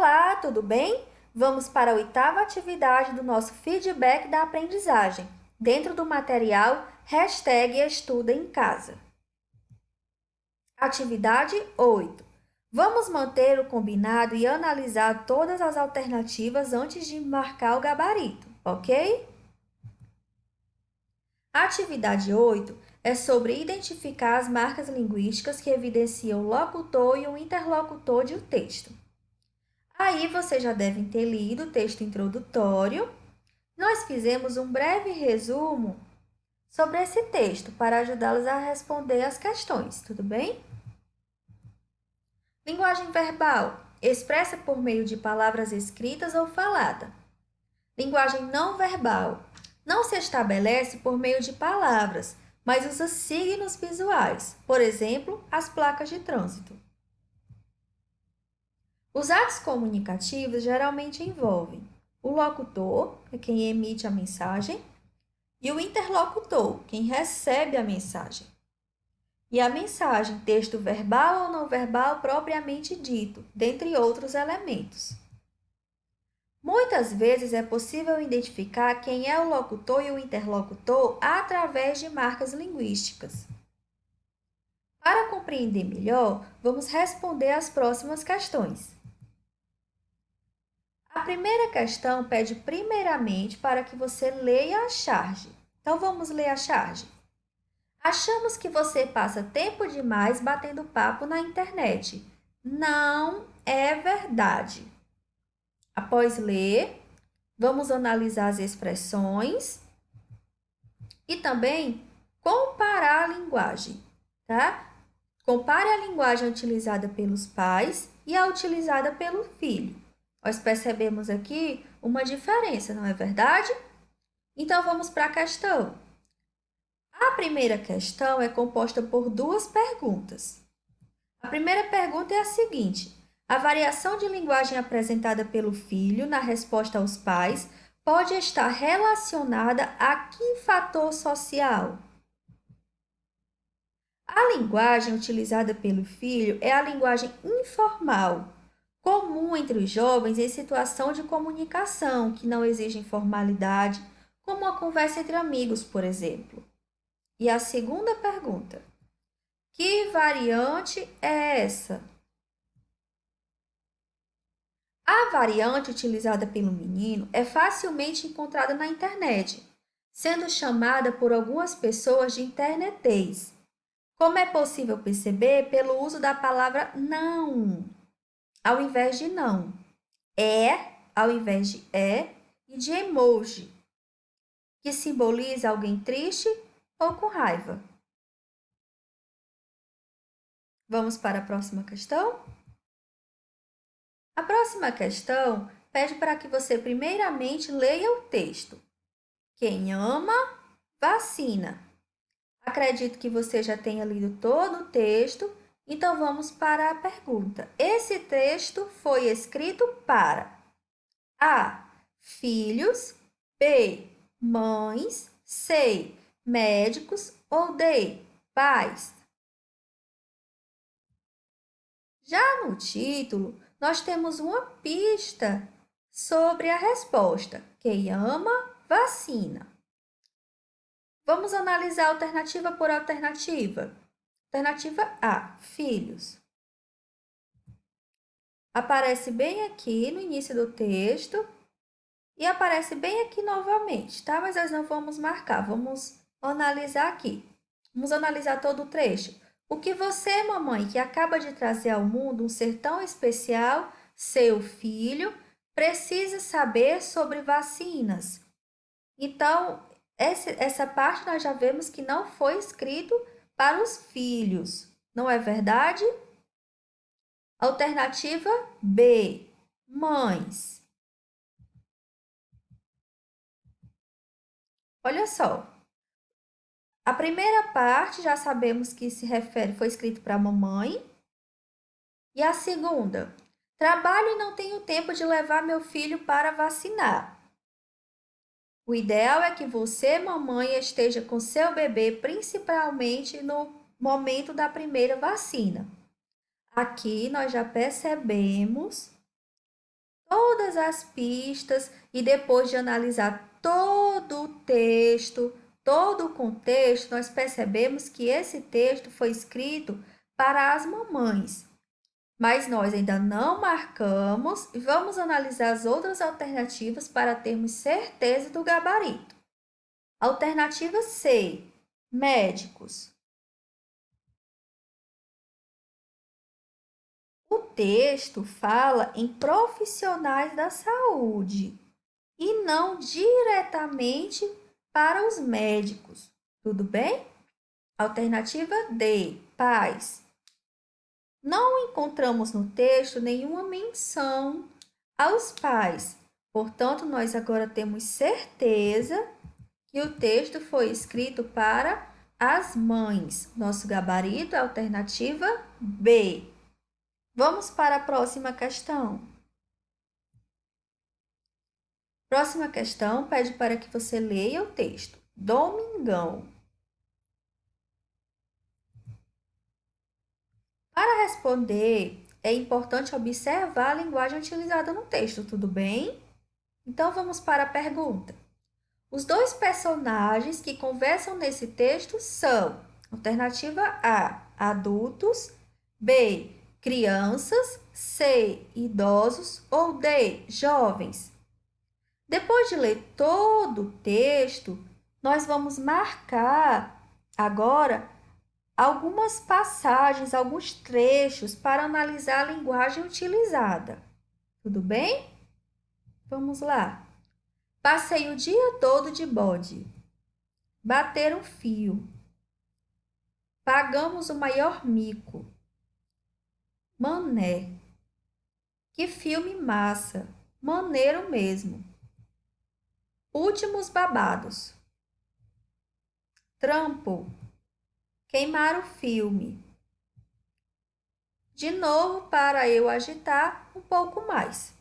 Olá, tudo bem? Vamos para a oitava atividade do nosso feedback da aprendizagem, dentro do material #Estuda em Casa. Atividade 8. Vamos manter o combinado e analisar todas as alternativas antes de marcar o gabarito, ok? A atividade 8 é sobre identificar as marcas linguísticas que evidenciam o locutor e o interlocutor de um texto. Aí vocês já devem ter lido o texto introdutório. Nós fizemos um breve resumo sobre esse texto para ajudá-los a responder as questões, tudo bem? Linguagem verbal, expressa por meio de palavras escritas ou falada. Linguagem não verbal, não se estabelece por meio de palavras, mas usa signos visuais, por exemplo, as placas de trânsito. Os atos comunicativos geralmente envolvem o locutor, é quem emite a mensagem, e o interlocutor, quem recebe a mensagem. E a mensagem, texto verbal ou não verbal propriamente dito, dentre outros elementos. Muitas vezes é possível identificar quem é o locutor e o interlocutor através de marcas linguísticas. Para compreender melhor, vamos responder as próximas questões. A primeira questão pede primeiramente para que você leia a charge. Então, vamos ler a charge. Achamos que você passa tempo demais batendo papo na internet. Não é verdade. Após ler, vamos analisar as expressões e também comparar a linguagem, tá? Compare a linguagem utilizada pelos pais e a utilizada pelo filho. Nós percebemos aqui uma diferença, não é verdade? Então, vamos para a questão. A primeira questão é composta por duas perguntas. A primeira pergunta é a seguinte: a variação de linguagem apresentada pelo filho na resposta aos pais pode estar relacionada a que fator social? A linguagem utilizada pelo filho é a linguagem informal, comum entre os jovens em situação de comunicação que não exige formalidade, como uma conversa entre amigos, por exemplo. E a segunda pergunta: que variante é essa? A variante utilizada pelo menino é facilmente encontrada na internet, sendo chamada por algumas pessoas de internetês, como é possível perceber pelo uso da palavra não, ao invés de não, é, ao invés de é, e de emoji, que simboliza alguém triste ou com raiva. Vamos para a próxima questão? A próxima questão pede para que você primeiramente leia o texto. Quem ama, vacina. Acredito que você já tenha lido todo o texto, então vamos para a pergunta. Esse texto foi escrito para A. Filhos, B. Mães, C. Médicos ou D. Pais. Já no título, nós temos uma pista sobre a resposta. Quem ama, vacina. Vamos analisar alternativa por alternativa. Alternativa A, filhos. Aparece bem aqui no início do texto e aparece bem aqui novamente, tá? Mas nós não vamos marcar, vamos analisar aqui. Vamos analisar todo o trecho. O que você, mamãe, que acaba de trazer ao mundo um ser tão especial, seu filho, precisa saber sobre vacinas. Então, essa parte nós já vemos que não foi escrito para os filhos, não é verdade? Alternativa B, mães. Olha só, a primeira parte já sabemos que se refere, foi escrito para a mamãe. E a segunda, trabalho e não tenho tempo de levar meu filho para vacinar. O ideal é que você, mamãe, esteja com seu bebê, principalmente no momento da primeira vacina. Aqui nós já percebemos todas as pistas e depois de analisar todo o texto, todo o contexto, nós percebemos que esse texto foi escrito para as mamães. Mas nós ainda não marcamos e vamos analisar as outras alternativas para termos certeza do gabarito. Alternativa C, médicos. O texto fala em profissionais da saúde e não diretamente para os médicos. Tudo bem? Alternativa D, pais. Não encontramos no texto nenhuma menção aos pais. Portanto, nós agora temos certeza que o texto foi escrito para as mães. Nosso gabarito é a alternativa B. Vamos para a próxima questão. Próxima questão pede para que você leia o texto. Domingão. Para responder, é importante observar a linguagem utilizada no texto, tudo bem? Então vamos para a pergunta. Os dois personagens que conversam nesse texto são: alternativa A, adultos, B, crianças, C, idosos ou D, jovens. Depois de ler todo o texto, nós vamos marcar agora algumas passagens, alguns trechos para analisar a linguagem utilizada. Tudo bem? Vamos lá. Passei o dia todo de bode. Bater um fio. Pagamos o maior mico. Mané. Que filme massa. Maneiro mesmo. Últimos babados. Trampo. Queimar o filme. De novo para eu agitar um pouco mais.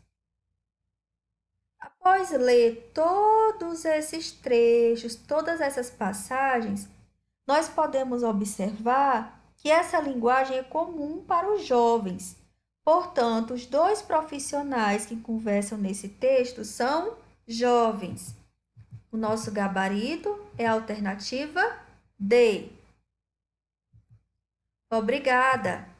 Após ler todos esses trechos, todas essas passagens, nós podemos observar que essa linguagem é comum para os jovens. Portanto, os dois profissionais que conversam nesse texto são jovens. O nosso gabarito é a alternativa D. Obrigada!